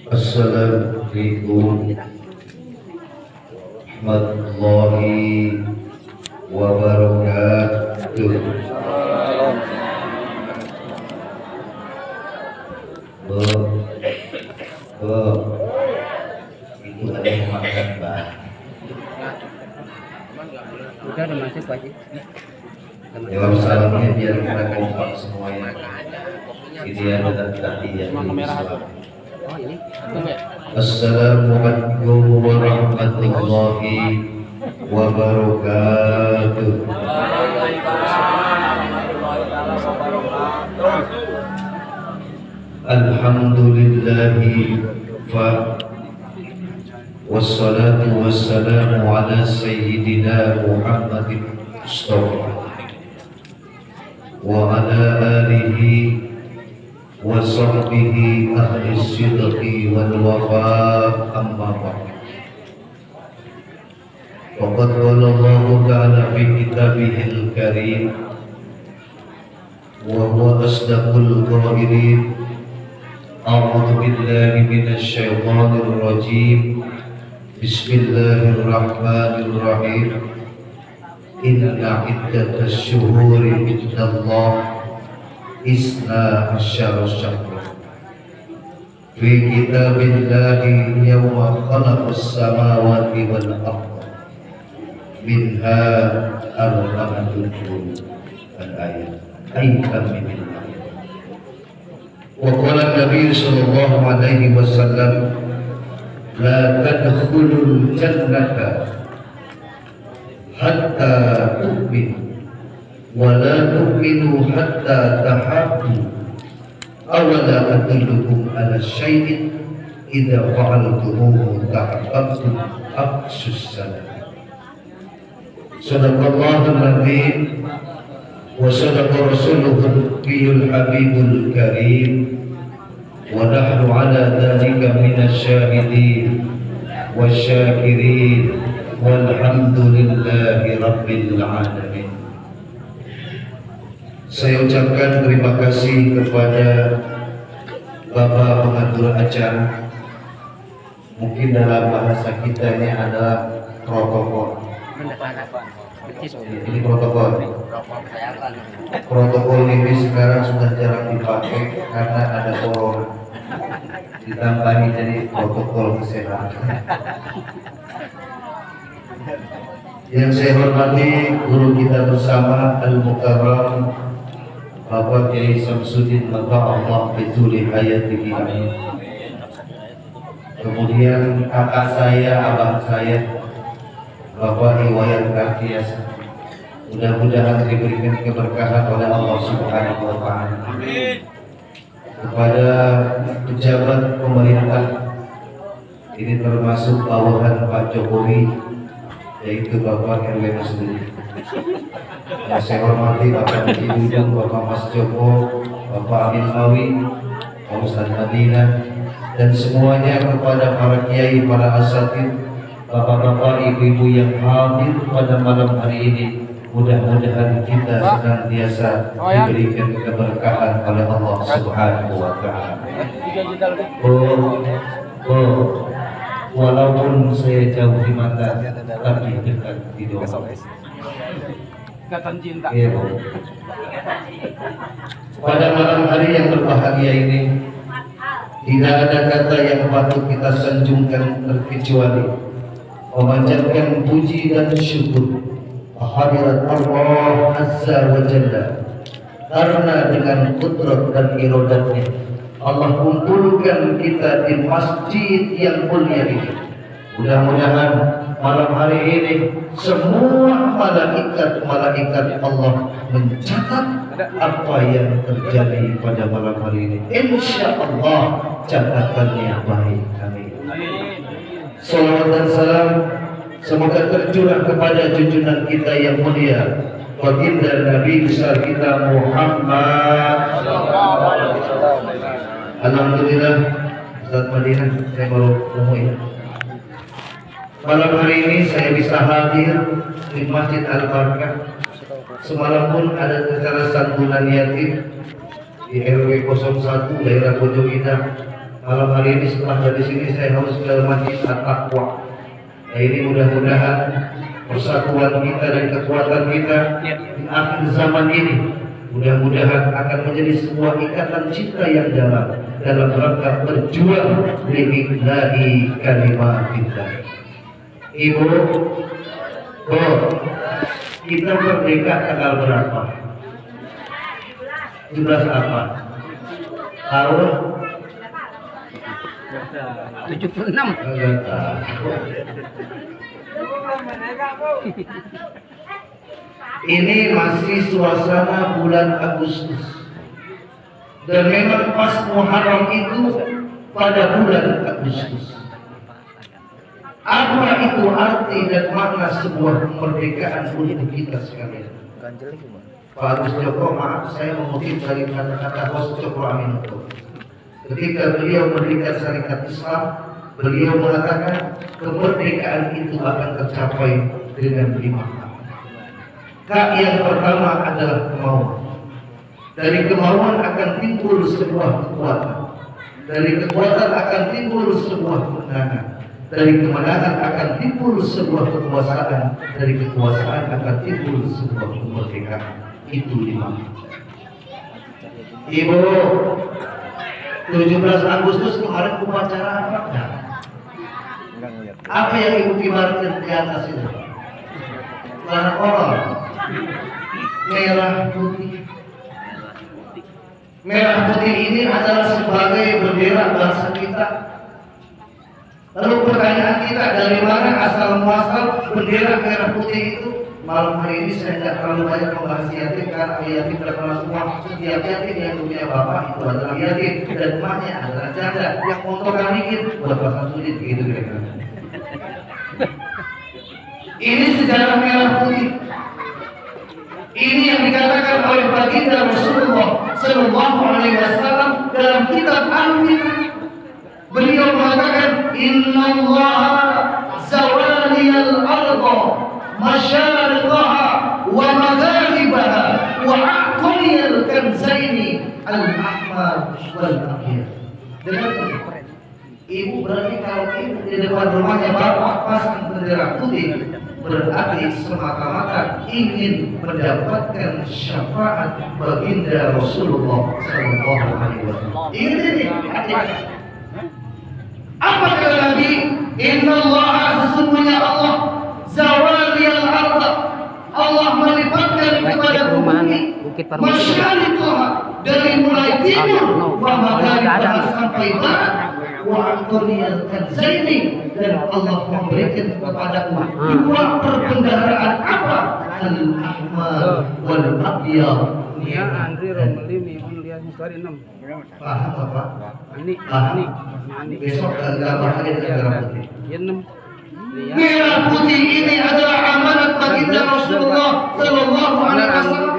Assalamualaikum warahmatullahi wabarakatuh. Itu ada yang makan, Mbak. Udah ada masuk Pak Haji. Jawab salamnya biar kita kompak semuanya. Ini adalah tahiyat Islam. Oh ini. Assalamualaikum warahmatullahi wabarakatuh. Alhamdulillahi fa wassalatu wassalamu ala sayyidina Muhammadin Mustafa wa ala alihi wa sahbihi ahli sidqi wal wafa amma ba'd. Faqad qala Allah ta'ala fi kitabihil karim wa huwa asdaqul qailin. A'udzu billahi minasy syaithanir rajim. Bismillahirrahmanirrahim. Inna iddatasy syuhuri indallah isna asyara syahra fi kitabillahi yawma khalaqas samawati wal ardh minha arba'atun hurum. Al-ayat ayat min wa qala Nabi sallallahu alaihi wasallam la tadkhulul jannata hatta tu'minu wa la tu'minu hatta tahabbu awala adullukum ala syai'in idza fa'altumuhu tahabbtum afsus salam. Sadaqallahul azim wa sadaqa rasuluhul nabiyul habibul karim wa nahnu ala dhalika minasy syahidin wasyakirin walhamdulillahi rabbil alamin. Saya ucapkan terima kasih kepada Bapak pengatur acara. Mungkin dalam bahasa kita ini adalah protokol. Ini protokol. Protokol ini sekarang sudah jarang dipakai karena ada corona. Ditambahi jadi protokol kesehatan. Yang saya hormati guru kita bersama Al-Mukarram Bapak Kiai Samsudin Maka Allah Bituli Hayatihi. Kemudian kakak saya, abang saya Bapak Iwayan Kartiasa. Mudah-mudahan diberikan keberkahan oleh Allah Subhanahu wa Ta'ala. Kepada pejabat pemerintah, ini termasuk bawahan Pak Jokowi, yaitu Bapak RW Masudi. Yang saya hormati Bapak Haji Dudung, Bapak Mas Joko, Bapak Amin Mawi, Pak Ustadz Madinah, dan semuanya kepada para kiai, para asatid, bapak-bapak, ibu-ibu yang hadir pada malam hari ini. Mudah-mudahan kita senantiasa diberikan keberkahan oleh Allah Subhanahu wa Ta'ala. Walaupun saya jauh di mata, tapi dekat di doa. Ikatan cinta. Iya, Bu. Pada malam hari yang berbahagia ini, tidak ada kata yang patut kita sanjungkan terkecuali memanjatkan puji dan syukur kehadirat Allah Azza wa Jalla, karena dengan kudrat dan iradatnya Allah kumpulkan kita di masjid yang mulia ini. Mudah-mudahan malam hari ini semua malaikat Allah mencatat apa yang terjadi pada malam hari ini. Insya Allah catatannya baik. Amin. Salawat dan salam semoga tercurah kepada junjungan kita yang mulia, baginda Nabi besar kita Muhammad. Alhamdulillah, Ustaz Madinah, saya baru ketemu ya. Malam hari ini saya bisa hadir di Masjid Al-Barkah. Semalam pun ada acara santunan yatim di RW 01 daerah Bojong Indah. malam hari ini setelah dari sini saya harus ke Masjid At-Taqwa. Nah, ini mudah-mudahan persatuan kita dan kekuatan kita di akhir zaman ini mudah-mudahan akan menjadi sebuah ikatan cinta yang dalam rangka berjuang lillahi kalimatillah. Ibu, kita merdeka tanggal berapa? 17 apa? Tahun 76. Enggak tahu. Ini masih suasana bulan Agustus dan memang pas Muharram itu pada bulan Agustus. Apa itu arti dan makna sebuah kemerdekaan untuk kita sekalian? Pak Agus Joko, maaf saya mengutip dari kata-kata Bos Cokro Aminoto. Ketika beliau mendirikan Syarikat Islam, beliau mengatakan kemerdekaan itu akan tercapai dengan 5 hal. Kak yang pertama adalah kemauan. Dari kemauan akan timbul sebuah kekuatan. Dari kekuatan akan timbul sebuah kemenangan. Dari kemenangan akan timbul sebuah kekuasaan. Dari kekuasaan akan timbul sebuah kemerdekaan. Itu 5. Ibu, 17 Agustus kemarin upacara apa? Apa yang ibu kibarkan di atas itu? Warna oranye, merah putih. Merah putih ini adalah sebagai bendera bangsa kita. Lalu pertanyaan kita, dari mana asal muasal bendera merah putih itu? Malam hari ini saya tidak terlalu banyak membahas yatim karena yatim terkenal semua. Setiap yatim yang punya bapak itu adalah yatim dan emaknya adalah janda. Yang montokan dikit buat bahasa sulit begitu kira-kira. Ini sejarah merah putih. Ini yang dikatakan oleh baginda Rasulullah Sallallahu Alaihi Wasallam dalam kitab Al-Fitr. Beliau mengatakan, Inna Allah zawaliyal arda masyariqaha wa magharibaha wa a'tiyal kanzaini al-ahmar wal abyad. Dengar, ibu berarti kalau ibu di depan rumahnya bapak pasang bendera putih, berarti semata-mata ingin mendapatkan syafaat baginda Rasulullah Sallallahu Alaihi Wasallam. Ini apa kata Nabi? Inna Allah, sesungguhnya Allah, zawaliyal arda, Allah melipatkan kepada bumi masyariqaha, dari mulai timur wa magharibaha sampai barat, wa a'tiyal kanzaini, dan Allah memberikan kepadaku 2 perbendaharaan apa? Al-ahmar wal abyad. Ya, Andri Romeli Mimun lihat Mustari 6. Paham Bapak? Ini. Besok gambar hari negara putih. Ya 6. Merah putih ini adalah amanat baginda Rasulullah Sallallahu Alaihi Wasallam.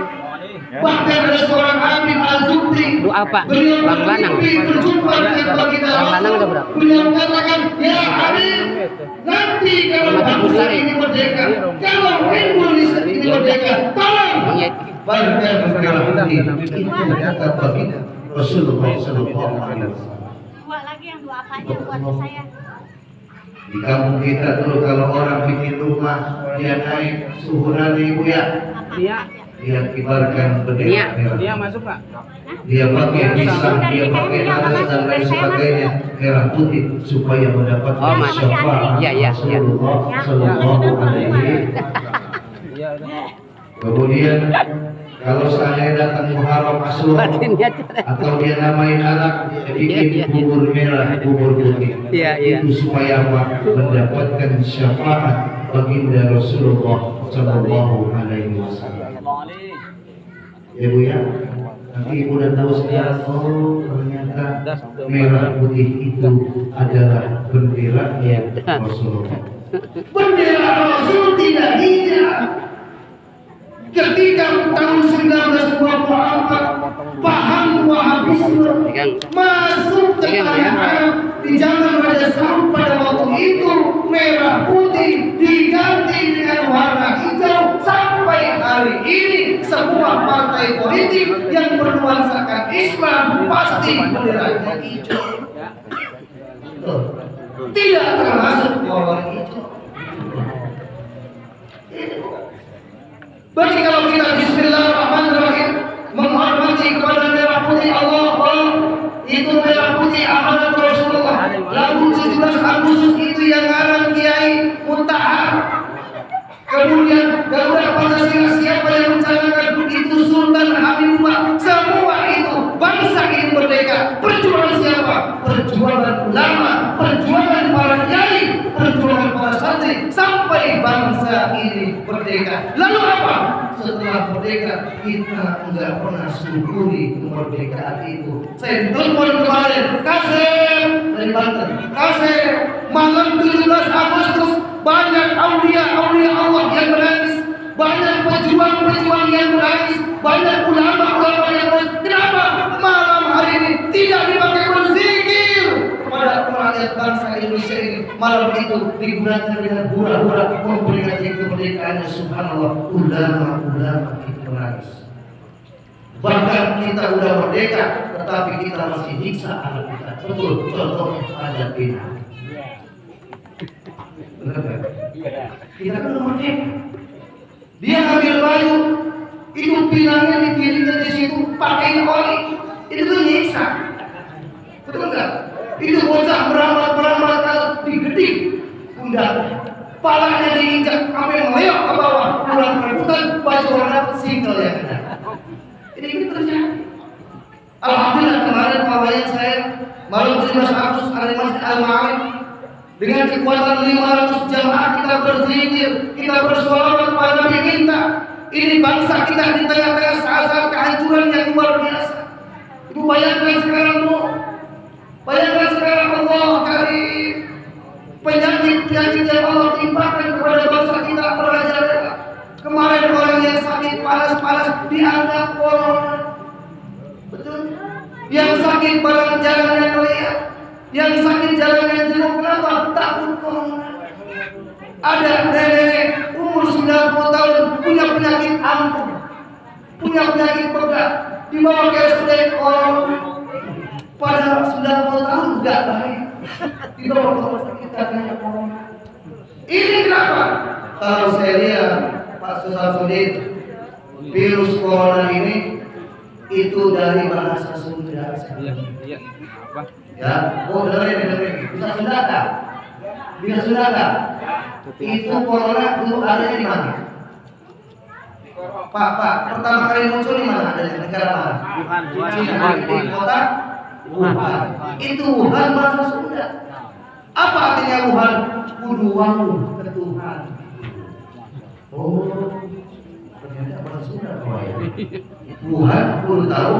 Bahkan ada seorang Habib Al-Jubri, Doa Pak, Bang Lanang. berjumpa dengan baginda Bang Lanang udah berapa? Beliau katakan, ya Habib, nanti kalau bangsa ini merdeka, kalau Indonesia ini merdeka, tolong bangga bendera putih. Itu kata baginda Rasulullah Sallallahu Alaihi Wasallam. Dua lagi yang dua apa aja buat saya. Di kampung kita dulu kalau orang bikin rumah, dia naik suhu nanti ibu ya, dia kibarkan bendera merah. Dia masuk Pak. Dia pakai pisang, dia pakai nanas dan lain sebagainya, merah putih supaya mendapatkan syafaat Rasulullah Sallallahu Alaihi. Kemudian kalau seandainya datang Muharram Asyura atau dia namain anak, dia bikin bubur merah, bubur putih. Itu supaya apa? Mendapatkan syafaat baginda Rasulullah Sallallahu Alaihi Wasallam. Ya Bu ya, nanti ibu udah tahu sekarang, oh ternyata merah putih itu adalah bendera Rasulullah. Bendera Rasul tidak hijau. Ketika tahun 1924 paham Wahabisme masuk ke tanah Arab di zaman Raja Saud, pada waktu itu merah putih diganti dengan warna hijau. Sampai hari ini semua partai politik yang bernuansakan Islam pasti benderanya hijau. Betul. Tidak termasuk orang itu. Berarti kalau kita Bismillahirrahmanirrahim menghormati kepada merah putih Allah, itu merah putih amanat Rasulullah. Lalu 17 Agustus itu yang ngarang Kiai Mutahar. Kemudian Garuda Pancasila siapa yang mencanangkan? Itu Sultan Hamidullah. Semua itu bangsa ini merdeka. Perjuangan siapa? Perjuangan ulama, perjuangan para kiai, perjuangan para santri sampai bangsa ini merdeka. Lalu apa? Setelah merdeka kita enggak pernah syukuri kemerdekaan itu. Saya telepon kemarin, Kasem dari Banten. Kasem, malam 17 Agustus banyak aulia Allah yang menangis, banyak pejuang yang menangis, banyak ulama yang menangis. Kenapa malam hari ini tidak dipakai berzikir kepada rakyat bangsa Indonesia ini? Malam itu digunakan dengan hura-hura memperingati kemerdekaannya. Subhanallah, ulama itu menangis. Bahkan kita udah merdeka, tetapi kita masih nyiksa anak kita. Betul, contoh ada Pina. Benar kan? Kita kan merdeka. Dia ambil baju, itu pinangnya dikirimkan di situ, pakai oli, itu tuh nyiksa. Betul nggak? Itu bocah beramal kalau digedik, undang, palanya diinjak, sampai meleok ke bawah, pulang rebutan baju warna single yang ada. Ini terjadi. Alhamdulillah kemarin pawaian saya malam 17 Agustus hari Masjid Al-Ma'arif dengan kekuatan 500 jamaah kita berzikir, kita bersolawat kepada Nabi kita. Ini bangsa kita di tengah-tengah saat-saat kehancuran yang luar biasa. Ibu bayangkan sekarang, Bu. Bayangkan sekarang Allah Karim, penyakit yang Allah timpakan kepada bangsa kita merajalela. Kemarin orang yang sakit panas dianggap corona. Betul? Yang sakit barang jalannya melihat, yang sakit jalannya jenuh, kenapa? Takut corona. Ada nenek umur 90 tahun punya penyakit ampuh, punya penyakit pegat, dibawa ke RSUD corona. Pada 90 tahun enggak baik, dibawa ke rumah sakit katanya corona. Ini kenapa? Kalau saya lihat Pak Susamsudin, virus corona ini itu dari bahasa Sunda. Iya. Apa? Ya, dengerin. Bisa Sunda tak? Bisa Sunda tak? Itu corona dulu ada di mana? Pak, pertama kali muncul di mana? Ada di negara mana? Wuhan. Di kota Wuhan. Itu Wuhan bahasa Sunda. Apa artinya Wuhan? Kuduwangu ke Tuhan. Oh, ternyata bahasa Sunda ya. Wuhan, kudu tahu,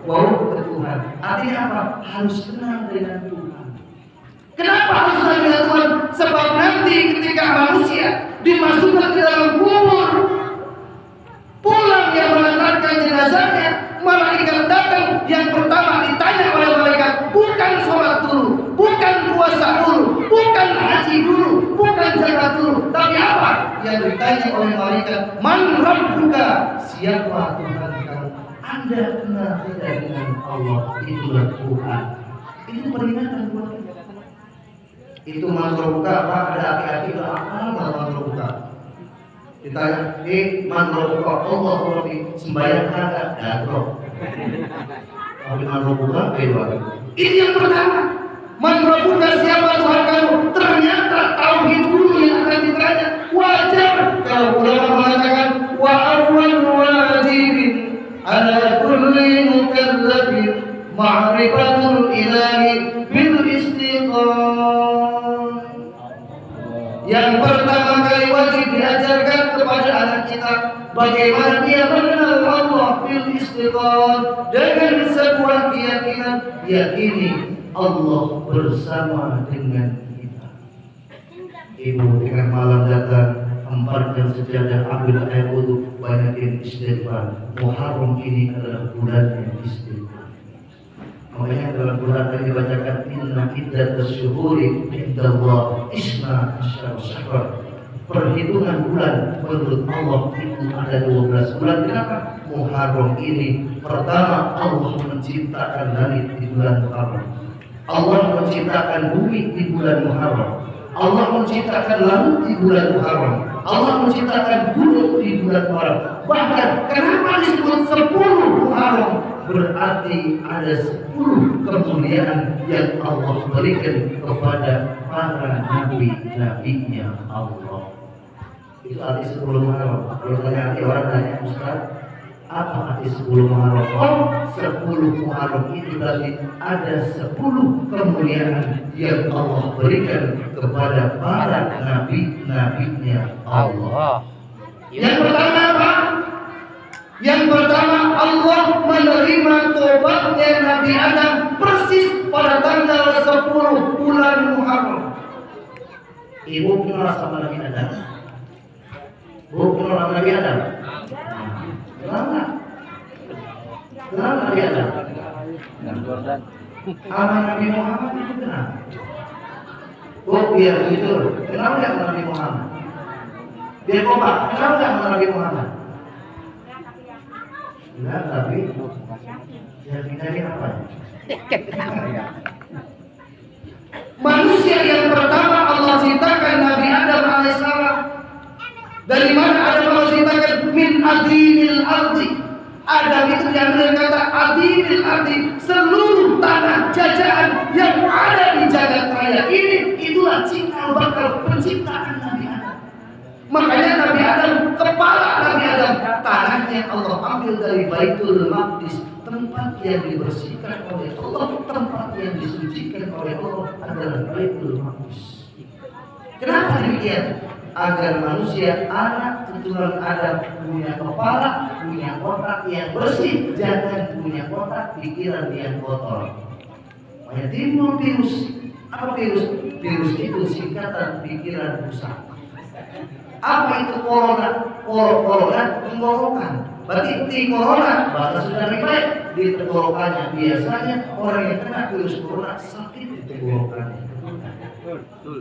wow ke Tuhan. Artinya apa? Harus kenal dengan Tuhan. Kenapa harus kenal dengan Tuhan? Sebab nanti ketika manusia dimasukkan ke dalam kubur, pulang yang mengantarkan jenazahnya, malaikat datang, yang pertama ditanya oleh malaikat bukan sholat dulu, bukan puasa dulu, bukan haji dulu, bukan zakat dulu, tapi apa? Yang ditanya oleh malaikat, man rabbuka, siapa Tuhan kamu? Anda kenal tidak dengan Allah? Itulah Tuhan. Itu peringatan buat kita. Itu mantra buka, Pak, ada aki-aki apa mantra buka? Ditanya, mantra buka Allah Rabbi, sembahyang kagak? Gatrok. Tapi mantra buka beda. Ini yang pertama. Mantra buka siapa Tuhan kamu? Ternyata tauhid dulu yang akan ditanya. Wajar kalau ulama mengatakan wa awwal wajibin ala kulli mukallafin ma'rifatul ilahi bil istiqam. Yang pertama kali wajib diajarkan kepada anak kita bagaimana dia mengenal Allah bil istiqam, dengan sebuah keyakinan, yakini Allah bersama dengan kita. Ibu dengan malam datang, emparkan sejadah, ambil air wudhu, banyakin istighfar. Muharram ini adalah bulan yang istighfar. Makanya dalam Quran tadi dibacakan inna iddatus syuhuri indallah isna asyara syahra. Perhitungan bulan menurut Allah itu ada 12 bulan. Kenapa? Muharram ini pertama Allah menciptakan langit di bulan Muharram. Allah menciptakan bumi di bulan Muharram. Allah menciptakan langit di bulan Muharram. Allah menciptakan gunung di bulan Muharram. Bahkan kenapa disebut 10 Muharram? Berarti ada 10 kemuliaan yang Allah berikan kepada para nabi-nabinya Allah. Itu arti 10 Muharram. Kalau nanti orang tanya, Ustaz, apa arti 10 Muharram? Oh, 10 Muharram itu berarti ada 10 kemuliaan yang Allah berikan kepada para nabi-nabinya Allah. Yang pertama apa? Yang pertama, Allah menerima tobatnya Nabi Adam persis pada tanggal 10 bulan Muharram. Ibu kenal sama Nabi Adam? Bu kenal sama Nabi Adam? Kenapa? Kenapa Nabi Adam? Sama Nabi Muhammad itu kenal? Oh iya jujur, kenal nggak sama Nabi Muhammad? Biar kompak, kenal nggak sama Nabi Muhammad? Enggak, tapi yakin apa? Manusia yang pertama Allah ciptakan Nabi Adam alaihissalam. Dari mana Adam Allah ciptakan? Min adinil ardi. Adam itu diambil kata adinil ardi, seluruh tanah jajahan yang ada di jagat raya ini. Itulah cikal bakal penciptaan Nabi Adam. Makanya Nabi Adam, kepala Nabi Adam, tanahnya Allah ambil dari Baitul Maqdis, tempat yang dibersihkan oleh Allah, tempat yang disucikan oleh Allah adalah Baitul Maqdis. Kenapa demikian? Agar manusia, anak keturunan Adam, punya kepala, punya otak yang bersih, jangan punya otak pikiran yang kotor. Makanya timbul virus. Apa virus? Virus itu singkatan pikiran rusak. Apa itu corona? Corona tenggorokan. Berarti di corona bahasa sudah lebih baik di tenggorokannya. Biasanya orang yang kena virus corona sakit di tenggorokannya.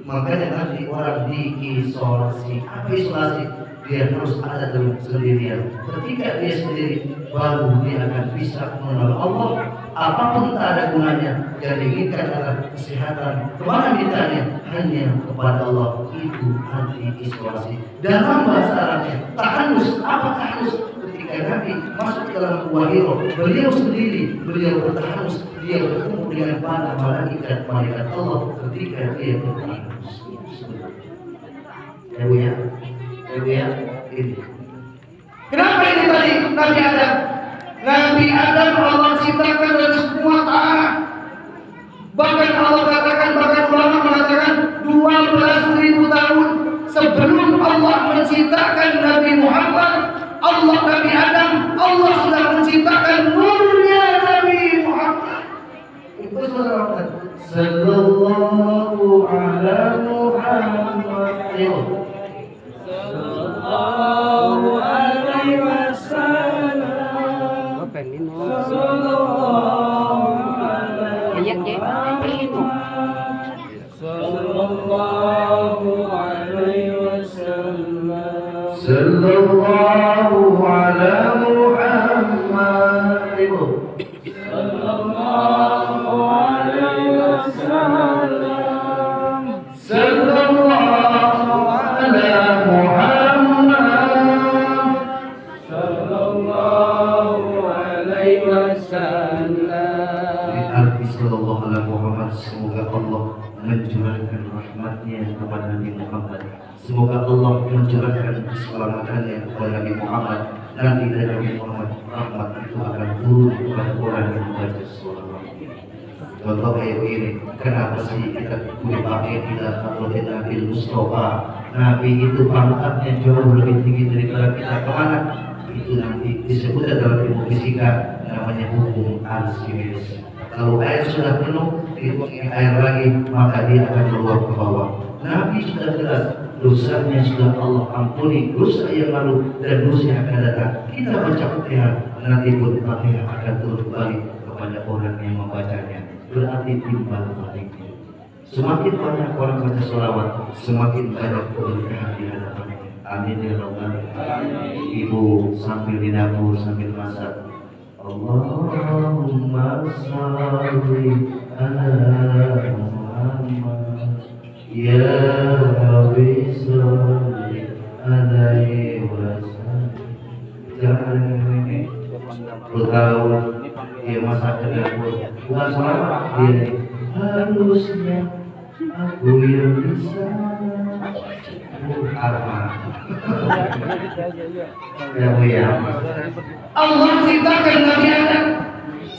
Makanya nanti orang diisolasi. Apa isolasi? Dia harus ada dalam sendirian. Ketika dia sendiri, baru dia akan bisa mengenal Allah. Apapun tak ada gunanya. Yang diinginkan adalah kesehatan. Kemana mintanya? Hanya kepada Allah. Itu arti isolasi. Dalam bahasa Arabnya, tahanus. Apa tahanus? Ketika Nabi masuk dalam gua Hiro, beliau sendiri, beliau bertahanus. Dia bertemu dengan para malaikat Allah ketika dia bertahanus. Ya, ini. Kenapa ini tadi Nabi Adam? Nabi Adam Allah ciptakan dari semua tanah. Bahkan Allah katakan, bahkan ulama mengatakan 12.000 tahun sebelum Allah menciptakan Nabi Muhammad, Allah Nabi Adam, Allah sudah menciptakan nurnya Nabi Muhammad. Itu saudara. Sallallahu ala Muhammad. Sallallahu alaihi wasallam. Sallallahu alaihi wasallam. Sallallahu ala Muhammad. Sallallahu alaihi wasallam. Sallallahu ala Muhammad. Sallallahu alaihi wasallam. Arti sallallahu ala Muhammad, semoga Allah mencurahkan rahmatnya kepada Nabi Muhammad. Semoga Allah mencurahkan keselamatannya kepada Nabi Muhammad. Nanti dari Nabi Muhammad, rahmat itu akan turun kepada orang yang membaca salawat. Contoh kayak begini, kenapa sih kita pakai tidak atau Nabi Mustafa? Nabi itu pangkatnya jauh lebih tinggi daripada kita. Kemana? Itu nanti disebut dalam ilmu fisika namanya hukum Archimedes. Kalau air sudah penuh, dituangkan air lagi, maka dia akan meluap ke bawah. Nabi sudah jelas, dosanya sudah Allah ampuni, dosa yang lalu dan dosa yang akan datang. Kita baca Fatihah, nanti pun Fatihah akan turun kembali kepada orang yang membacanya. Berarti timbal baliknya. Semakin banyak orang baca sholawat, semakin banyak keberkahan di hadapannya. Amin ya rabbal alamin. Ibu sambil di dapur sambil masak. Allahumma sholli ala Muhammad ya Rabbi sholli alaihi wasallam. Jangan ini tahu dia masak ke dapur bukan salah dia harusnya aku yang bisa apa ya Allah ciptakan Nabi Adam.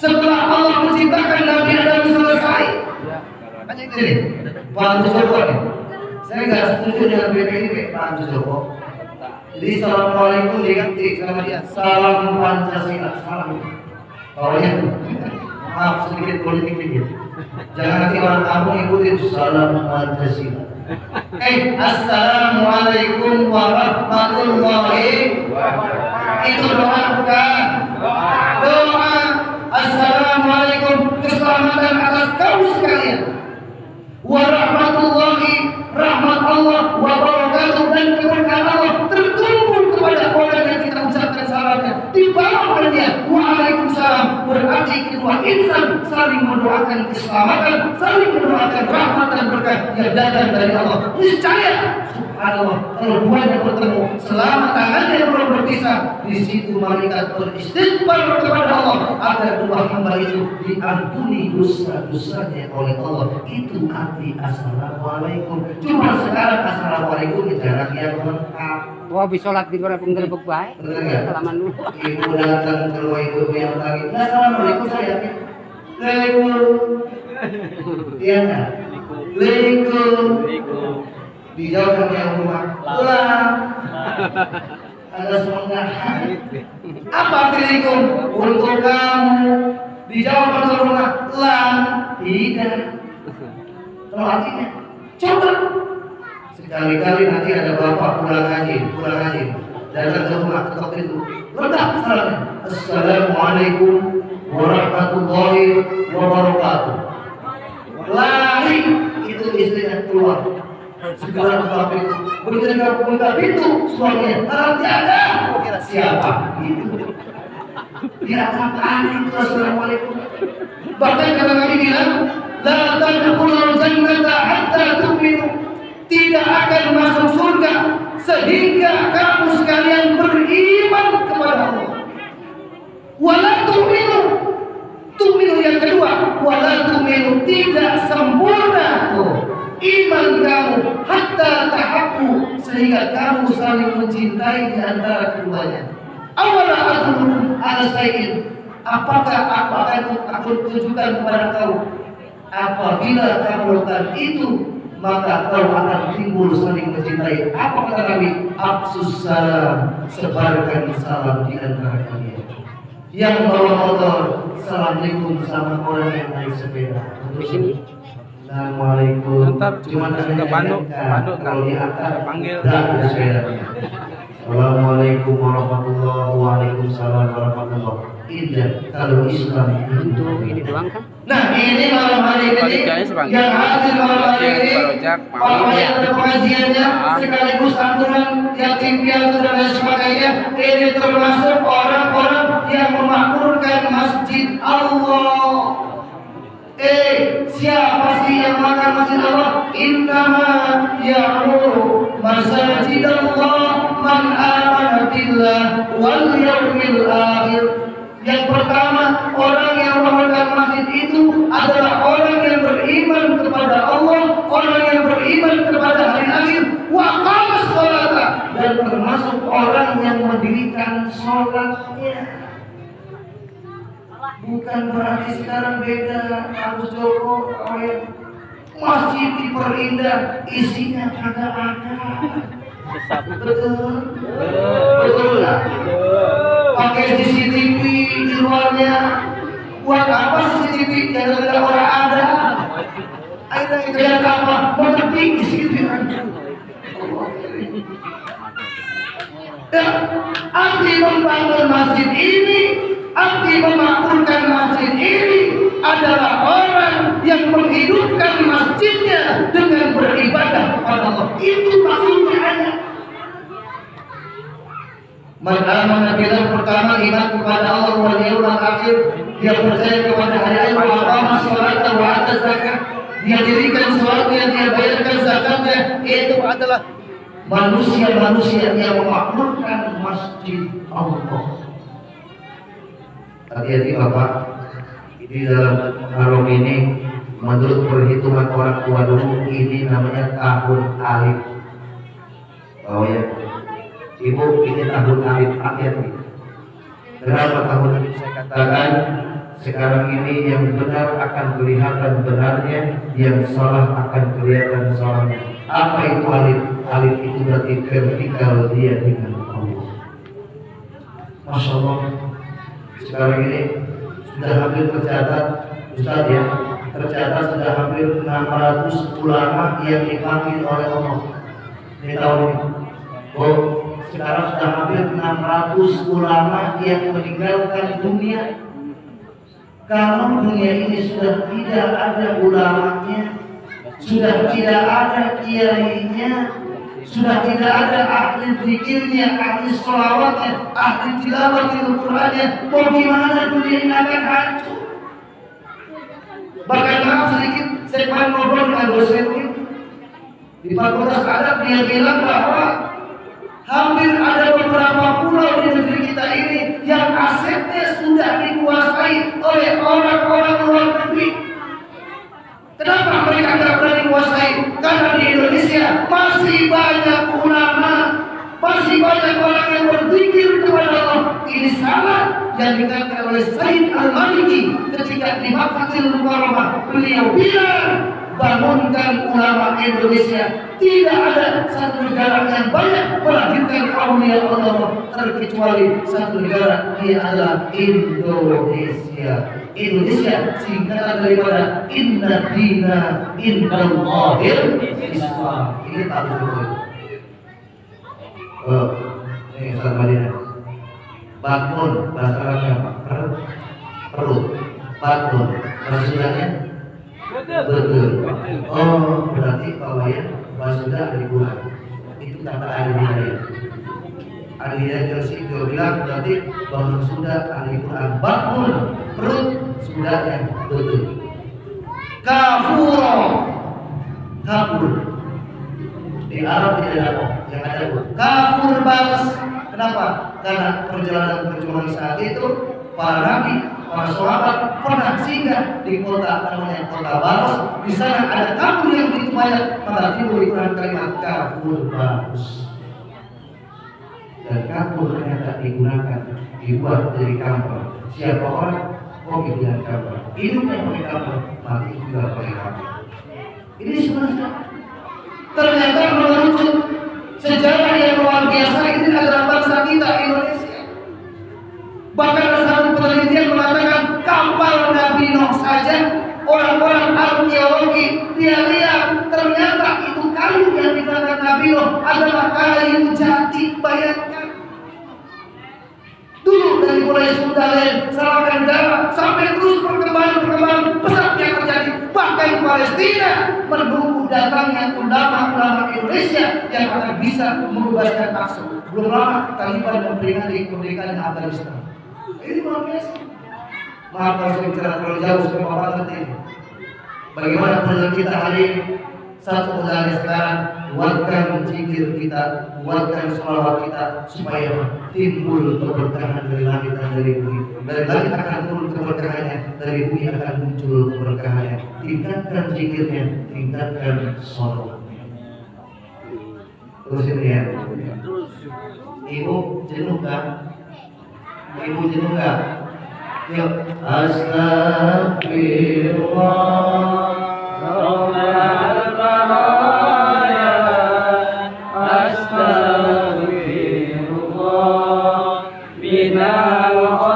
Setelah Allah menciptakan Nabi Adam selesai ini Pak Joko nih, saya nggak setuju dengan BPIP Pak Joko. Jadi assalamualaikum diganti sama dia salam Pancasila, salam. Pokoknya maaf sedikit politik dikit. Jangan nanti orang kampung ikutin salam Pancasila. Assalamualaikum warahmatullahi wabarakatuh. Itu doa bukan? Doa. Assalamualaikum, keselamatan atas kaum sekalian. Warahmatullahi, rahmat Allah, wabarakatuh, dan keberkahan Allah terkumpul kepada orang yang kita ucapkan salamnya. Di bawah dia, waalaikumsalam, berarti kedua insan saling mendoakan keselamatan, saling mendoakan rahmat dan berkah yang datang dari Allah. Niscaya, subhanallah, kalau duanya bertemu, selama tangannya belum berpisah, di situ malaikat beristighfar kepada Allah agar dua hamba itu diampuni dosa-dosanya oleh Allah. Itu arti assalamualaikum. Cuma sekarang assalamualaikum jarang yang lengkap. Wah, bisa sholat di luar penggal baik. Salaman dulu. Ibu datang ke rumah ibu yang lagi. Assalamualaikum saya. Assalamualaikum. Iya nggak? Assalamualaikum. Dijawab sama yang rumah. Pulang. Ada semangat. Apa Assalamualaikum? Untuk kamu. Dijawab sama rumah. Lang. Tidak. Kalau artinya, coba. Sekali-kali nanti ada bapak pulang haji, datang ke rumah ketok itu, letak salamnya. Assalamualaikum warahmatullahi wabarakatuh. Lari itu istrinya keluar, segera buka pintu. Begitu buka pintu, suaminya dalam tiada. Kira siapa? Itu. Dia akan panik. Assalamualaikum. Bahkan kata Nabi bilang, la tadkhulul jannata hatta tu'minu. Tidak akan masuk surga sehingga kamu sekalian beriman kepada Allah. Wala tu'minu. Tu'minu yang kedua, wala tu'minu, tidak sempurna iman kamu hatta tahabbu, sehingga kamu saling mencintai di antara keduanya. Awala adullukum ala syai'in, apakah aku tunjukkan kepada kau, apabila kamu lakukan itu maka kau akan timbul saling mencintai. Apa kata Nabi? Afsus salam, sebarkan salam di antara kalian. Yang bawa motor, assalamualaikum sama orang yang naik sepeda. Di sini. Assalamualaikum. Cuma ke Bandung kalau diantar panggil dan sepeda. Assalamualaikum warahmatullahi wabarakatuh. Waalaikumsalam warahmatullahi wabarakatuh. Kalau Islam Untuk ini doang kan? Nah ini malam hari ini yang hadir malam hari ini orang yang berpengajiannya sekaligus aturan yatim piatu dan lain sebagainya. Ini termasuk orang-orang yang memakmurkan masjid Allah. Siapa sih yang makan masjid Allah? Innama ya'muru masajid Allah man amana billah wal yawmil akhir. Yang pertama, orang yang memakan masjid itu adalah orang yang beriman kepada Allah, orang yang beriman kepada hari akhir, wa qamas sholata, dan termasuk orang yang mendirikan sholatnya. Bukan berarti sekarang beda. Aku Joko, masjid diperindah, isinya kagak ada. Betul, betul lah. Pakai CCTV di luarnya, buat apa CCTV? Yang ada orang ada. Ada yang kelihatan apa? Menepi di situ. Arti membangun masjid ini, arti memakmurkan masjid ini adalah orang yang menghidupkan masjidnya dengan beribadah kepada Allah. Itu maksudnya ada. Man amana billah, pertama iman kepada Allah wal yaumil akhir, dia percaya kepada hari akhir, wa aqama sholata wa ata zakat, dia dirikan salatnya, dia bayarkan zakatnya. Itu adalah manusia-manusia yang memakmurkan masjid Allah. Hati-hati Bapak, di dalam haram ini menurut perhitungan orang tua dulu ini namanya tahun alif. Oh ya, Ibu, ini tahun alif, hati-hati. Kenapa tahun alif saya katakan? Sekarang ini yang benar akan kelihatan benarnya, yang salah akan kelihatan salahnya. Apa itu alif? Alif itu berarti vertikal dia dengan Allah. Masya Allah. Sekarang ini sudah hampir tercatat, Ustaz ya, tercatat sudah hampir 600 ulama yang dipanggil oleh Allah di tahun ini. Oh, sekarang sudah hampir 600 ulama yang meninggalkan dunia. Kalau dunia ini sudah tidak ada ulamanya, sudah tidak ada kiainya, sudah tidak ada ahli zikirnya, ahli sholawatnya, ahli tilawatil Qur'annya, mau gimana dunia ini akan hancur? Bahkan maaf sedikit, saya pernah ngobrol dengan dosen ini di Fakultas Adab, dia bilang bahwa hampir ada beberapa pulau di negeri kita ini yang asetnya sudah dikuasai oleh orang-orang luar negeri. Kenapa mereka tidak berani menguasai? Karena di Indonesia masih banyak ulama, masih banyak orang yang berzikir kepada Allah. Ini sama yang dikatakan oleh Said Al-Maliki ketika di Makkatul Mukarramah. Beliau bilang, bangunkan ulama Indonesia. Tidak ada satu negara yang banyak melahirkan aulia Allah terkecuali satu negara, dia adalah Indonesia. Indonesia singkatan daripada Inna Dina Indallahil Islam. Ini tahu betul. Ini Ustaz Madinah. Bangun bahasa Arabnya apa? Perut. Bangun. Bahasa Sundanya? Betul. Oh, berarti Pak Wayan bahasa Sunda ada di bulan. Itu kata ahli hidayah Jersi itu bilang berarti bahasa Sunda ahli Quran. Bangun. Perut Sundanya betul. Kafur. Kafur. Di Arab tidak ada yang ada kafur balas. Kenapa? Karena perjalanan saat itu para nabi, para sahabat pernah singgah di kota namanya kota Baros. Di sana ada kafur yang begitu banyak, maka timbul di Quran kalimat kafur baros. Dan kafur ternyata digunakan, dibuat dari kamper. Siapa orang? Kopi dengan kamper. Hidupnya pakai kamper, mati juga pakai kamper. Ini sebenarnya ternyata merujuk sejarah yang luar biasa. Ini adalah bangsa kita Indonesia. Bahkan ada satu penelitian mengatakan kapal Nabi Nuh saja, orang-orang arkeologi dia lihat ternyata itu kayu yang digunakan Nabi Nuh adalah kayu jati. Bayangkan dulu dari mulai Sudan, Salaka Negara sampai terus perkembangan pesat yang terjadi. Bahkan Palestina menunggu datangnya ulama-ulama Indonesia yang akan bisa membebaskan Aqsa. Belum lama Taliban memperingati kemerdekaan Afghanistan. Ini luar biasa. Maaf kalau saya bicara terlalu jauh supaya Bapak ngerti. Bagaimana perjalanan kita hari ini? Satu perjalanan sekarang, kuatkan zikir kita, kuatkan sholawat kita supaya timbul keberkahan dari langit dan dari bumi. Dari langit akan turun keberkahannya, dari bumi akan muncul keberkahannya. Tingkatkan zikirnya, tingkatkan sholawatnya. Terus ini ya. Ibu jenuh kan? Ibu jenuh kan? Yuk, astagfirullah. Ilman wa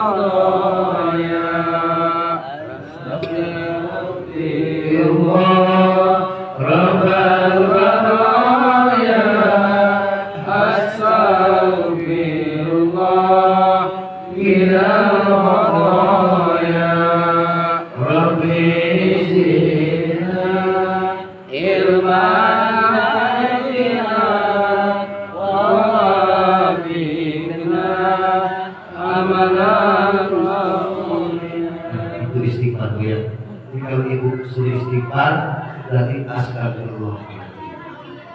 Astagfirullah.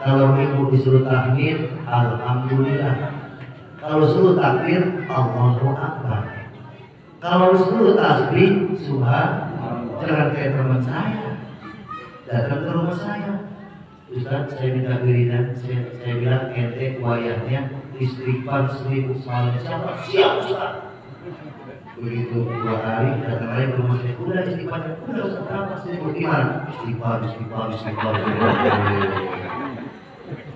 Kalau ibu disuruh tahmid, alhamdulillah. Kalau suruh takbir, Allahu Akbar. Kalau suruh tasbih, subhanallah. Jangan kayak teman saya datang ke rumah saya, Ustaz, saya minta wiridan. Saya bilang ente wayahnya istighfar 1000 salam. Siap Ustaz. Begitu 2 hari datang lagi ke rumah saya, udah istighfar, udah Ustaz, berapa 1000? Gimana? Istighfar.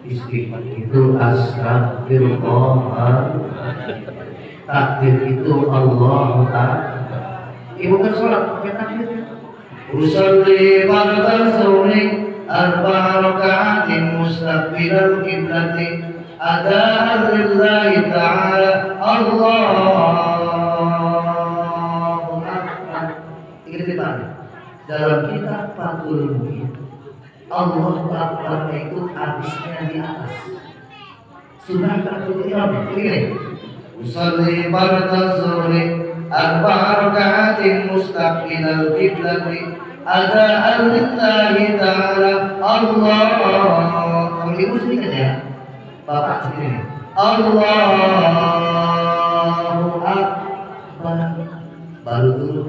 Istighfar itu astagfirullah, takbir itu Allahu Akbar. Ibu kan sholat pakai takbir ya. Usolli fardhan zuhri arba'a raka'atin mustaqbilal qiblati adaan lillahi ta'ala Allahu Akbar. Ini kita dalam kitab Fathul Mu'in, Allahu Akbar itu habisnya di atas. Sunnah takbir ihram ini. Usolli fardhan zuhri arba'a raka'atin mustaqbilal qiblati adaan lillahi ta'ala Allah. Kalau ibu sini kan ya, bapak sini. Allahu Akbar. Baru dulu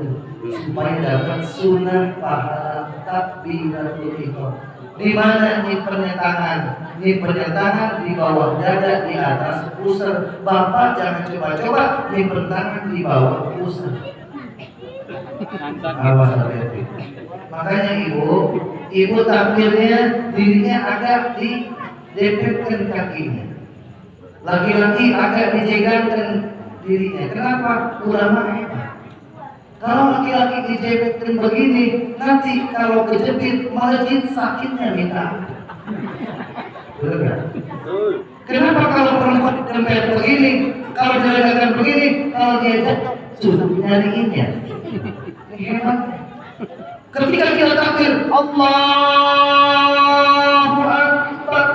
supaya dapat sunnah pahala takbiratul ihram. Di mana nyipernya tangan? Nyipernya tangan di bawah dada, di atas pusar. Bapak jangan coba-coba nyiper tangan di bawah pusar. Awas hati-hati. Makanya ibu takbirnya dirinya agak didepetkan kakinya. Laki-laki agak dijegangkan dirinya. Kenapa? Ulama hebat. Kalau laki-laki dijepetkan begini, nanti kalau kejepit melejit sakitnya minta. Betul nggak? Kenapa kalau perempuan dijepet begini, kalau dijegangkan begini, kalau dia jatuh susah nyariinnya. Hebat. Ketika kita takbir Allahu Akbar,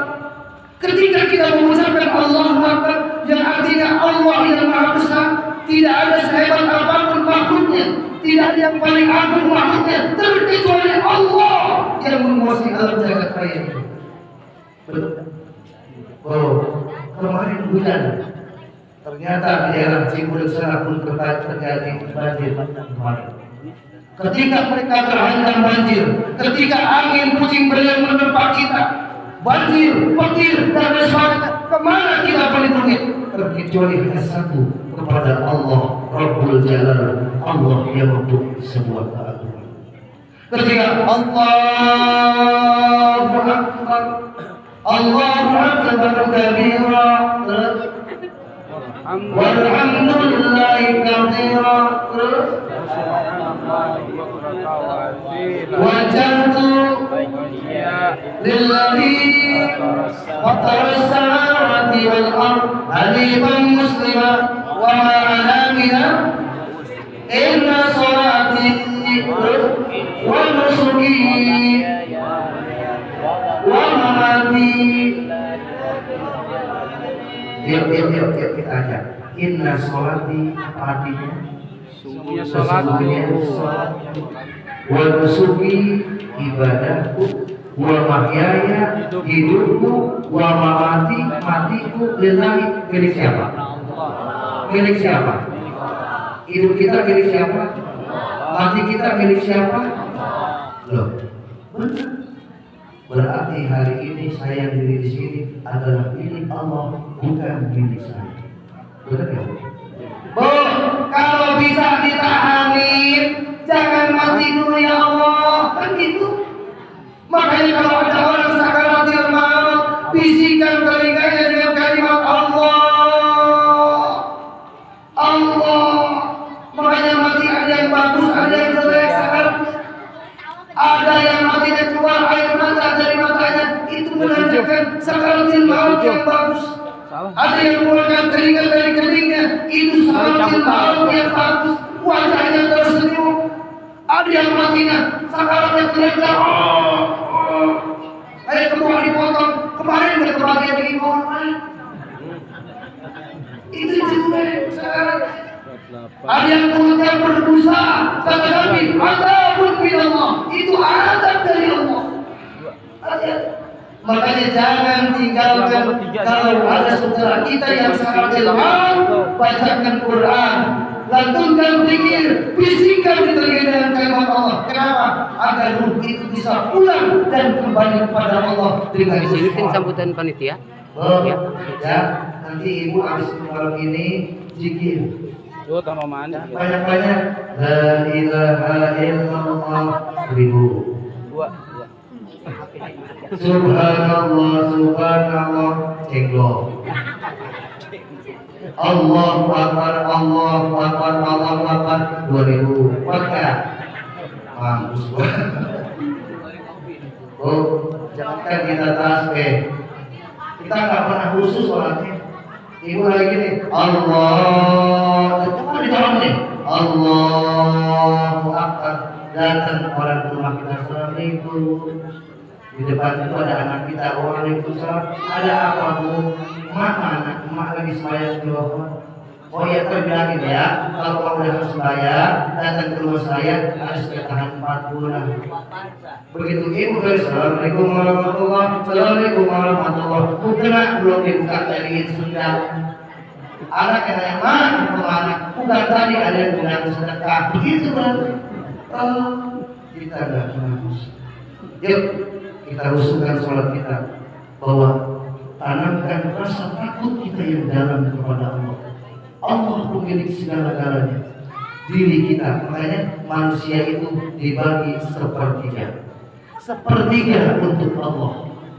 ketika kita mengucapkan Allahu Akbar, yang artinya Allah yang Maha Besar, tidak ada sehebat apapun makhluknya, tidak ada yang paling agung makhluknya terkecuali Allah yang menguasai alam jagat raya ini. Betul? Oh, kemarin hujan, ternyata di daerah Cibubur sana pun terjadi banjir kemarin. Ketika mereka terhantam banjir, ketika angin puting beliung menerpa kita, banjir, petir, dan sebagainya, kemana kita pelindungi? Terkecuali hanya satu, kepada Allah Rabbul Jalal, Allah yang mempunyai sebuah keagungan. Ketika Allahu Akbar, Allahu Akbar kabira, walhamdulillahi katsira, wajahtu lillahi fatara as-samawati wal ard hanifan muslima wa ma ana minal inna salati wa nusuki wa mamati. Yuk kita aja. Inna sholati artinya sesungguhnya sholat, wa nusuki ibadahku, wa mahyaya hidupku, wa mamati matiku lillahi. Milik siapa? Milik siapa? Hidup kita milik siapa? Mati kita milik siapa? Loh, benar. Berarti hari ini saya diri di sini adalah milik Allah, bukan milik saya. Benar ya? Bu, kalau bisa ditahanin, jangan mati dulu ya Allah, kan gitu. Makanya kalau ada orang sakaratil maut, bisikan telinganya dengan kalimat Allah, Allah. Makanya mati ada yang bagus, ada yang jelek sakaratnya. Ada yang matinya keluar air mata dari matanya, itu menandakan sakaratil maut yang bagus. Ada yang mengeluarkan keringat dari keningnya, itu sakaratil maut yang bagus. Wajahnya tersenyum. Ada yang matinya sakaratnya kelihatan, kayak kemauan dipotong. Kemarin udah kebagian di orang. Itu jelek sekarang. Ada yang mulutnya berdosa, kata Nabi, azabun min Allah, itu azab dari Allah. Ada ya. Makanya jangan tinggalkan kalau ada saudara kita yang sangat ilham, bacakan Quran, lantunkan zikir, bisikan di telinga dengan kalimat Allah. Kenapa? Agar ruh itu bisa pulang dan kembali kepada Allah dengan Di sini tim istighfar. sambutan panitia. Oh, Ya. ya, nanti ibu habis malam ini zikir. Tuh tambah mana? Banyak-banyak la ilaha illallah 1000. Dua. Subhanallah, subhanallah, cenglok. Allahu Akbar, Allahu Akbar, Allahu Akbar 2000. Maka mampus banget. Oh, jangankan kita tasbih, kita nggak pernah khusus sholatnya. Ibu lagi gini, Allah, coba dijawab nih, Allahu Akbar. Datang orang ke rumah kita, Assalamualaikum. Di depan itu ada anak kita, waalaikumsalam. Ada apa bu? Mana emak lagi sembahyang di bawah. Oh iya, terbilangin ya, kalau kamu udah harus sembahyang, datang ke rumah saya harus bertahan 4 bulan. Begitu ibu dari Assalamualaikum warahmatullahi wabarakatuh, Assalamualaikum warahmatullahi wabarakatuh. Bukan belum dibuka dari sudah. Anak yang nanya mana kemana? Bukan tadi ada yang bilang sedekah. Begitu kan? Kita nggak pernah. Yuk kita rusuhkan sholat kita, bahwa tanamkan rasa takut kita yang dalam kepada Allah. Allah pemilik segala-galanya. Diri kita, makanya manusia itu dibagi sepertiga. Sepertiga untuk Allah,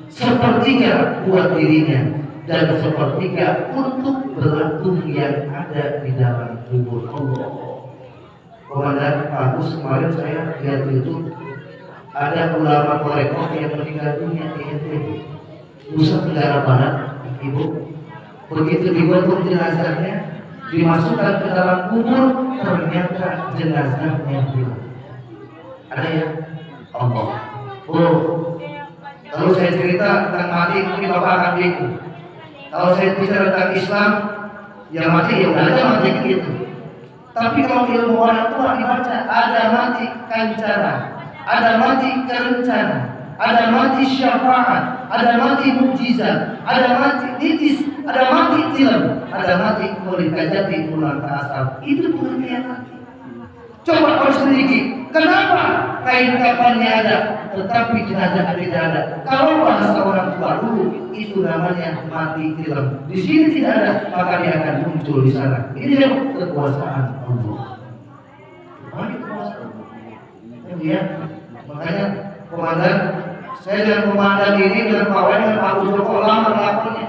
sepertiga buat dirinya, dan sepertiga untuk belatung yang ada di dalam tubuh Allah. Komandan Pak Agus, kemarin saya lihat YouTube, ada ulama Korekov yang meninggal dunia di NTB, Nusa Tenggara Barat, ibu. Begitu dibantu jenazahnya, dimasukkan ke dalam kubur, ternyata jenazahnya hilang. Ada ya? Allah. Oh, kalau saya cerita tentang mati, mungkin bapak akan bingung. Kalau saya bicara tentang Islam, ya mati ya udah aja mati gitu. Tapi kalau ilmu orang tua dibaca, ada mati kancana, ada mati kerencana, ada mati syafaat, ada mati mukjizat, ada mati titis, ada mati tilam, ada mati mereka jati pulang ke asal. Itu pengertian mati. Coba kau selidiki, kenapa kain kafannya ada, tetapi jenazah tidak ada? Kalau bahasa orang tua dulu, itu namanya mati tilam. Di sini tidak ada, maka dia akan muncul di sana. Ini adalah kekuasaan Allah. Mari kekuasaan. Ya, makanya komandan, saya dan komandan ini dan Pak Wan dan Pak Joko lama melakukannya.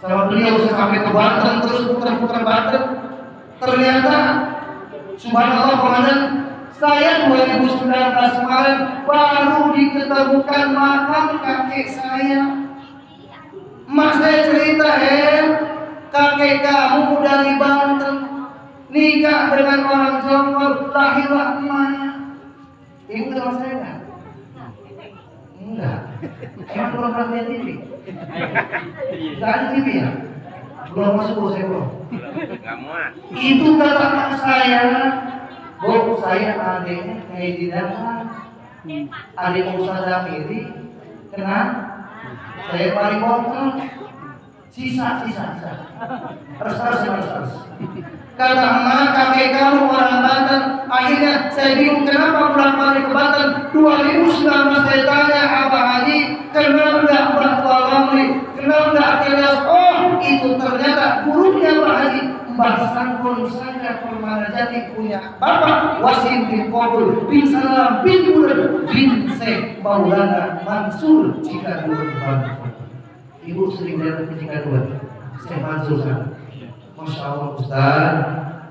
Sama beliau sampai ke Banten, terus putar-putar Banten. Ternyata subhanallah komandan, saya 2019 kemarin baru diketemukan makam kakek saya. Emak saya cerita, kakek kamu dari Banten nikah dengan orang Jawa, lahirlah emaknya. Ibu kenal saya enggak? Enggak. Emang belum pernah lihat TV? Enggak ada TV ya? Belum masuk, saya belum. Itu kata anak saya, Bu, saya adiknya kayak di dalam. Adik Musa Damiri, kenal? Saya paling bongkar. Sisa. Terus. Kata emak, kakek kamu orang Banten. Akhirnya saya bingung kenapa pulang balik ke Banten. 2019 saya tanya Abah Haji, kenal enggak Mbak Tua Lamri? Kenal enggak Akilas? Oh, itu ternyata gurunya Mbak Haji, Mbak Sangkun Sangga Permana Jati punya Bapak Wasim bin Qobul bin Salam bin Bulan bin Syekh Maulana Mansur Cikadul Banten. Ibu sering datang ke Cikadul, Syekh Mansur sana. Masya Allah Ustaz,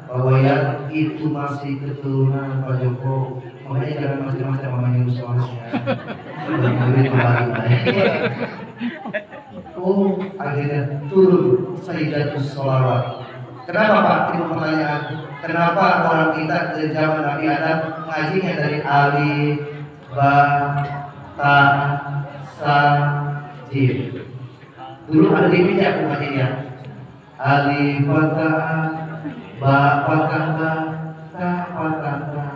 bahwa ya itu masih keturunan Pak Joko. Makanya jangan macam-macam namanya soalnya. Oh, akhirnya turun Sayyidatus Sholawat. Kenapa Pak? Itu pertanyaan. Kenapa orang kita dari zaman Nabi Adam ngajinya dari alif, ba, ta, sa, jim. Dulu ada di meja ngajinya. Alif fatah, ba fatah, ta fatah, ba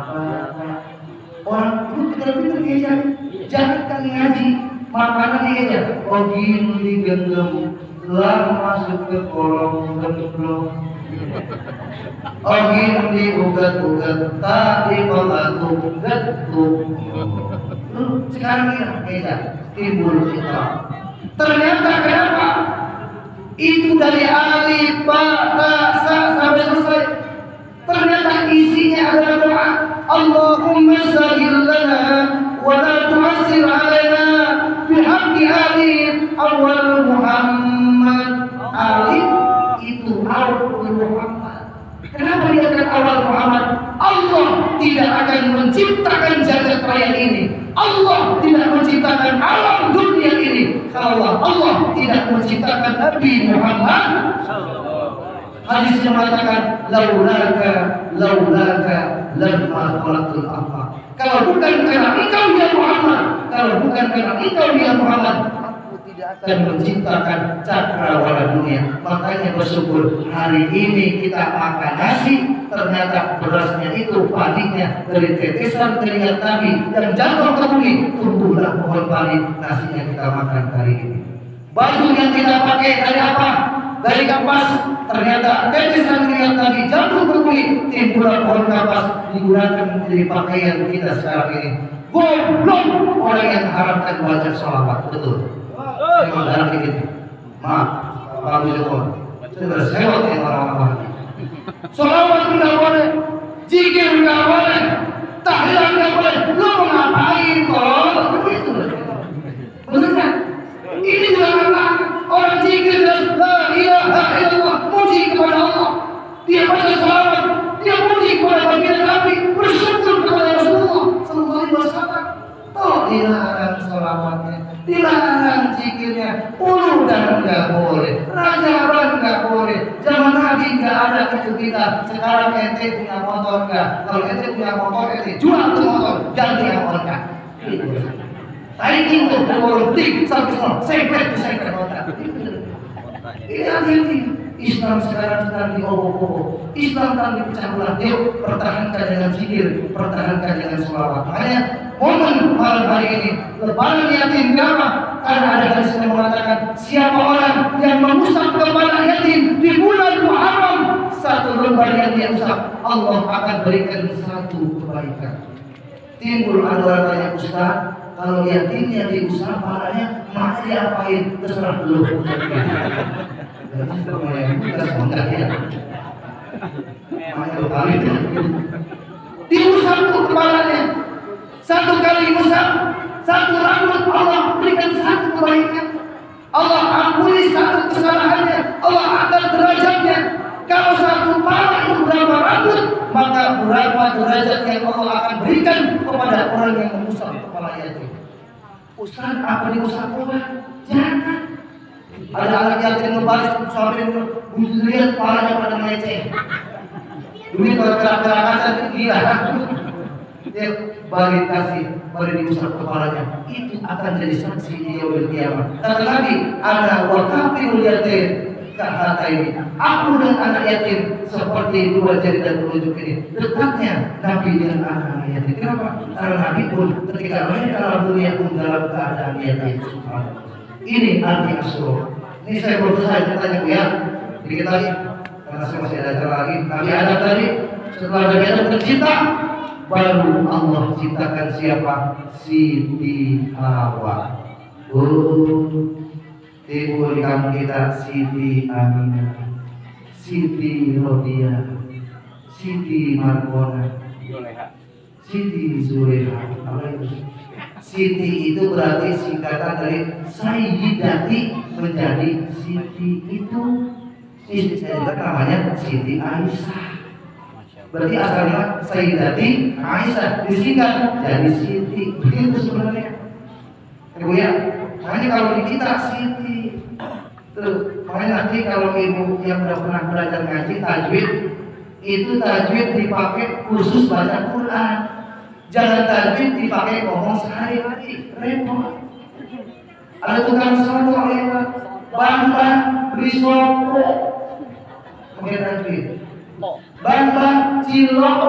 fatah. Orang dulu pintar-pintar diajar. Jangan ngaji, makanan aja. Oh gini digenggam, lah masuk ke kolong gemblong. Oh gini diugat-ugat, tak diugat-ugat. Sekarang ini meja timbul kita. Ternyata kenapa? Itu dari alif, ba, ta, sa sampai selesai. Ternyata isinya adalah doa. Allahumma sahhil lana wa la tu'assir alaina bihaqqi alif awal Muhammad. Alif itu awal Muhammad. Kenapa dikatakan awal Muhammad? Allah tidak akan menciptakan jagat raya ini. Allah tidak menciptakan alam dunia ini kalau Allah tidak menciptakan Nabi Muhammad. Hadis yang mengatakan laulaka lamma khalaqtul afaq. Kalau bukan karena engkau ya Muhammad, kalau bukan karena engkau ya Muhammad, aku tidak akan menciptakan cakrawala dunia. Makanya bersyukur hari ini kita makan nasi, ternyata berasnya itu padinya dari tetesan keringat Nabi yang jatuh ke bumi, tumbuhlah pohon padi, nasinya kita makan hari ini. Baju yang kita pakai dari apa? Dari kapas, ternyata tetesan keringat Nabi jatuh ke bumi, timbullah pohon kapas, digunakan menjadi pakaian kita sekarang ini. Goblok orang yang haramkan baca sholawat, betul. Saya mau darah dikit. Maaf, Pak Wisnu. Sudah sewot yang orang-orang. Sholawat tidak boleh, zikir tidak boleh, tahlilan tidak boleh. Lu mau ngapain kok? Begitu. Betul kan? Ini juga apa? Orang zikir dan la ilaha illallah, muji kepada Allah. Dia baca sholawat, dia muji kepada baginda Nabi, bersyukur kepada Rasulullah sallallahu alaihi wasallam. Oh, dilarang sholawatnya, dilarang zikirnya, ulu dan enggak boleh, rajaban enggak boleh. Zaman Nabi enggak ada itu kita. Sekarang ente punya motor enggak? Kalau ente punya motor, ente jual tuh motor, ganti yang orkan. Tadi itu orang tik sampai semua, saya motor. Ini hati-hati. Islam sekarang sedang diobok-obok. Islam sedang dipecah belah. Yuk pertahankan dengan zikir, pertahankan dengan sholawat. Makanya momen malam hari ini lebaran yatim kenapa? Karena ada hadis yang mengatakan siapa orang yang mengusap kepala yatim di bulan Muharram, satu lembar yang dia usap, Allah akan berikan satu kebaikan. Timbul ada orang tanya, Ustaz, kalau yatimnya diusap kepalanya, maka diapain? Terserah dulu. Diusap tuh kepalanya. Satu kali usap, satu rambut, Allah berikan satu kebaikan. Allah ampuni satu kesalahannya, Allah angkat derajatnya. Kalau satu kepala itu berapa rambut, maka berapa derajat yang Allah akan berikan kepada orang yang mengusap kepala yatim. Ustaz, apa diusap orang? Jangan. Ada anak yatim ngebaris sampai lihat kepalanya pada ngeceh. Duit kalau kerak-kerak kaca itu gila. Dia balik kasih, balik diusap kepalanya. Itu akan jadi saksi di yaumil kiamat. Kata Nabi, ada wakafirul yatim kata ini. Aku dan anak yatim seperti dua jari dan telunjuk ini. Dekatnya Nabi dengan anak yatim. Kenapa? Karena Nabi pun ketika mereka dalam dunia pun dalam keadaan yatim. Ini arti asyur. Ini saya baru saja tanya ya, sedikit lagi karena saya masih ada acara lagi. Nabi Adam tadi setelah Nabi Adam tercipta, baru Allah ciptakan siapa? Siti Hawa. Timbul di kampung kita Siti Aminah, Siti Rodia, Siti Markona, Siti Zuleha. Apa itu? Siti itu berarti singkatan dari Sayyidati menjadi Siti itu. Siti saya namanya Siti Aisyah. Berarti asalnya Sayyidati Aisyah disingkat jadi Siti. Begitu sebenarnya. Ibu ya, makanya kalau di kita Siti. Tuh, makanya nanti kalau ibu yang sudah pernah belajar ngaji tajwid, itu tajwid dipakai khusus baca Quran. Jangan tajwid dipakai ngomong sehari-hari, repot. Ada tukang soto lewat, bang beli soto, pakai tajwid. Bang cilok,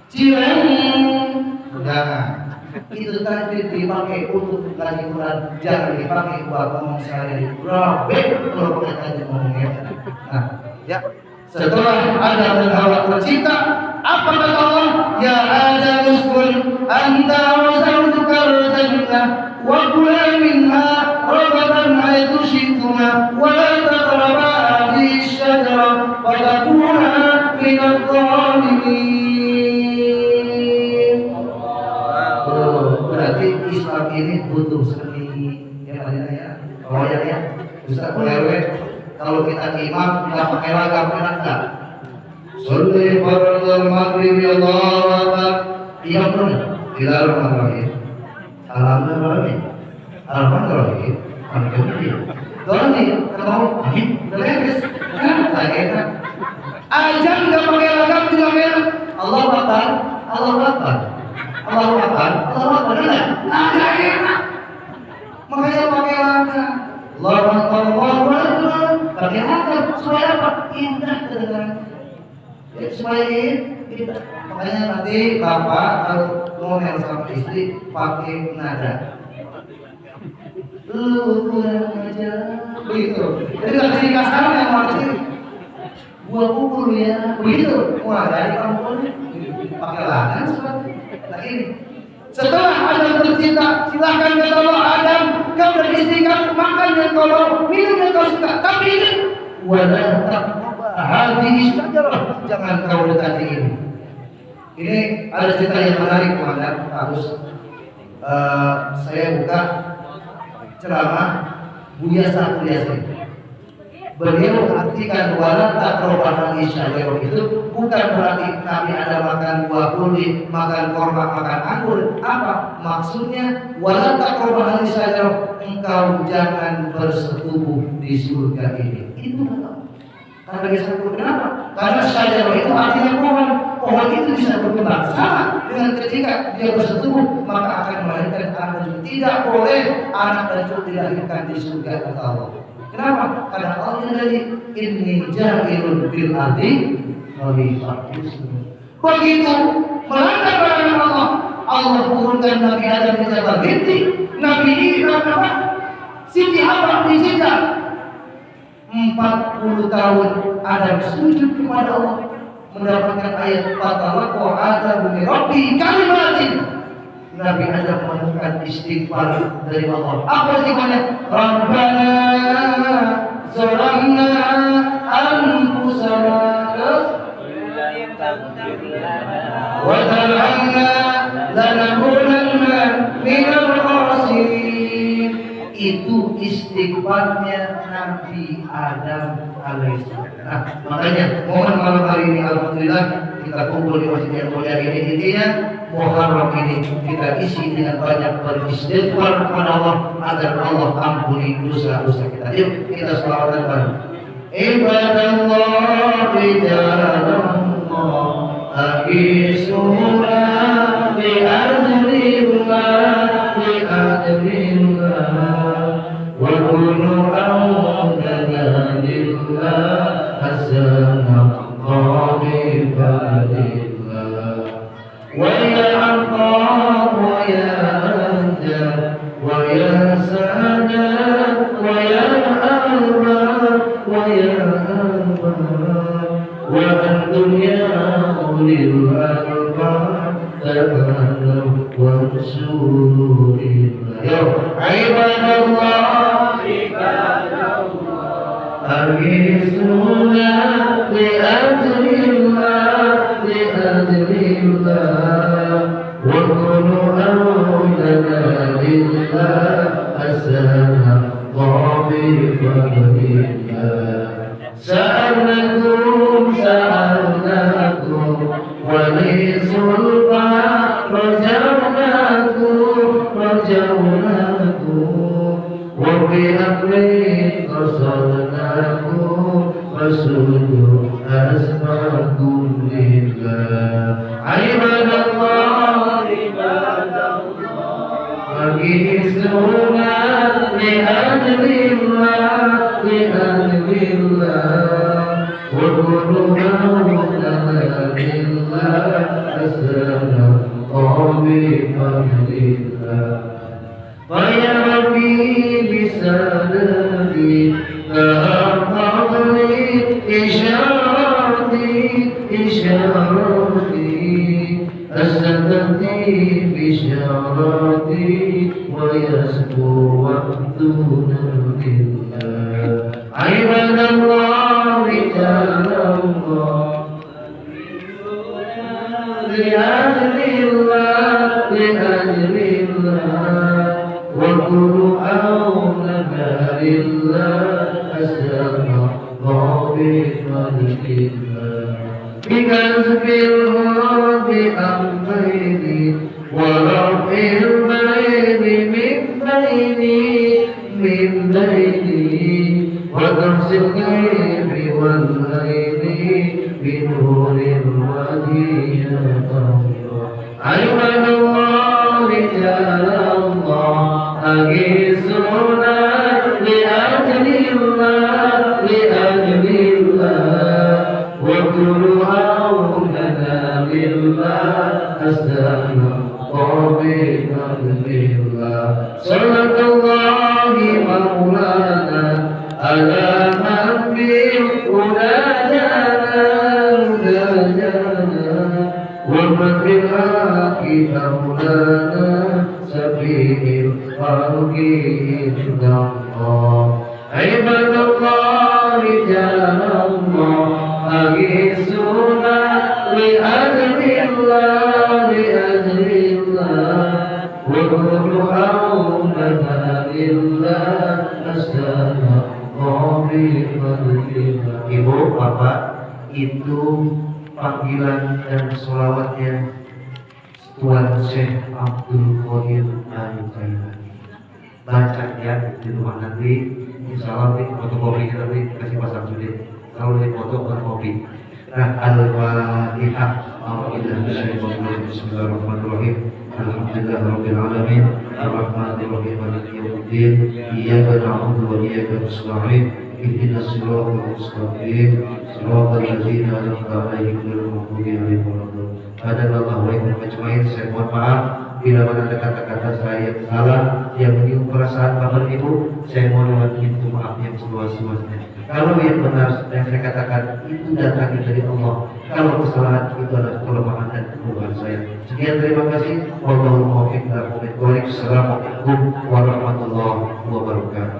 cileng, jangan. itu tajwid dipakai untuk ngaji Quran, jangan dipakai buat ngomong sehari-hari. Robek kalau pakai tajwid ngomongnya. Nah, ya. Setelah Adam dan Hawa tercipta, apa kata Allah? Ya Adam uskun anta wa zawjukal jannah wa kula minha ragadan haythu syi'tuma wa la taqraba hadhihi asy-syajarah fatakuna minadh dhalimin. Berarti Islam ini butuh seni ya Pak ya. Oh ya. Ustaz RW kalau kita imam kita pakai lagam enak enggak? Sholli fardhu maghrib ya Allah. Iya pun Bismillahirrahmanirrahim. Alhamdulillah. Doa nih kalau beres kan enak. Azan enggak pakai lagam juga enak. Allah Akbar, Allah Akbar. Allah Akbar, Allah Akbar. Ada enak. Makanya pakai lagam. Allahu Akbar, Allahu Akbar. Pakai lagam supaya apa? Indah kedengaran. Ya, supaya indah. Makanya nanti bapak kalau ngomel sama istri pakai nada. Lu kurang aja, begitu. Jadi nggak jadi kasar yang mau kecil. Gua pukul ya, begitu. Wah dari kamu pun pakai lagam seperti. Nah ini. Setelah Adam tercipta, silahkan kata Allah Adam, kau dan istri kamu makan yang kau mau, minum yang kau suka. Tapi ini, wala taqraba hadhihi syajarah, jangan kau dekati ini. Ini ada cerita yang menarik teman-teman. Harus saya buka ceramah Buya Satriasi. Beliau artikan wala taqraba hadhihi syajarah itu bukan berarti Nabi ada makan buah kuldi, makan korma, makan anggur. Apa maksudnya? Wala taqraba hadhihi syajarah, engkau jangan bersetubuh di surga ini. Itu betul. Karena dia satu kenapa? Karena syajarah itu artinya pohon. Pohon itu bisa berkembang sama dengan ketika dia bersetubuh maka akan melahirkan anak dan tidak boleh anak dan cucu dilahirkan di surga kata Allah. Kenapa? Karena Allah dari inni ja'ilun fil ardi khalifah. Begitu melanggar larangan Allah, Allah turunkan Nabi Adam di Jabal Binti. Nabi Ibrahim apa? Siti Hawa di Jeddah. 40 tahun Adam sujud kepada Allah, mendapatkan ayat fatalaqa Adam min rabbi kalimatin. Nabi Adam menemukan istighfar dari Allah. Apa istighfarnya? Rabbana zalamna anfusana wa tarhamna lanakunanna minal khasirin. Itu istighfarnya Nabi Adam alaihissalam. Nah, makanya mohon malam hari ini alhamdulillah kita kumpul di masjid yang mulia ini. Intinya Muharram ini kita isi dengan banyak beristighfar kepada Allah agar Allah ampuni dosa-dosa kita. Yuk kita selawatan bareng. Ibadallah rijalallah agisuna bi ajrillah bi ajrillah wa kullu awdana lillah hasanah qadibadillah ويا عطاء ويا أنجى ويا سادة ويا أرباب ويا أرباب والدنيا للأرباب تمنوا وانصروا يا عباد الله أغيثونا بأجر الله بأجر الله وكونوا أولنا لله أسانا ضعيفا لله سألناكم ولسلطان رجوناكم وبأمر قصدناكم فسجوا أسماكم لله عباد الله أغيثونا بأجر الله بأجر الله وكلوا لنا لله أسلم طبيبا لله بسندي تحقق لي إشارتي أستهدي بشارتي ويسكو وقتنا لله عباد الله رجال الله لأجل الله وكل أولنا لله أسلم ضابط لله بكسب الغرب أمرين ورفع البين من بيني ودرس الغيب والليل بنور الوجه عباد الله رجال الله أغيثونا لأجل الله وكل أولنا لله أستغنى طبيبا لله صلاة الله مولانا على من بالهدى جانا ومن بالحق مولانا سفيه الخلق عند الله عباد الله رجال الله أغيثونا لأجل الله وكل أولنا لله أستغنى طبيبا لله. Ibu, Bapak, itu panggilan dan sholawatnya Tuan Syekh Abdul Qadir Al-Jailani. Baca ya di rumah nanti, insya Allah nanti fotokopi nanti kasih pasang sudah. Kalau di foto fotokopi. Nah, Al-Fatihah. Bismillahirrahmanirrahim. Alhamdulillahirabbil alamin. Arrahmanirrahim. Maliki yaumiddin. Iyyaka na'budu wa iyyaka nasta'in. Ihdinas siratal mustaqim. Siratal ladzina an'amta 'alaihim ghairil maghdubi 'alaihim waladdallin. Hadallahu wa iyyakum ajmain. Saya mohon maaf bila mana ada kata-kata saya yang salah yang menyinggung perasaan Bapak Ibu. Saya mohon minta maaf yang seluas-luasnya. Kalau yang benar yang saya katakan itu datangnya dari Allah. Kalau kesalahan itu adalah kelemahan dan kekurangan saya. Sekian, terima kasih. Wallahul muwaffiq ila aqwamit thoriq. Assalamualaikum warahmatullahi wabarakatuh.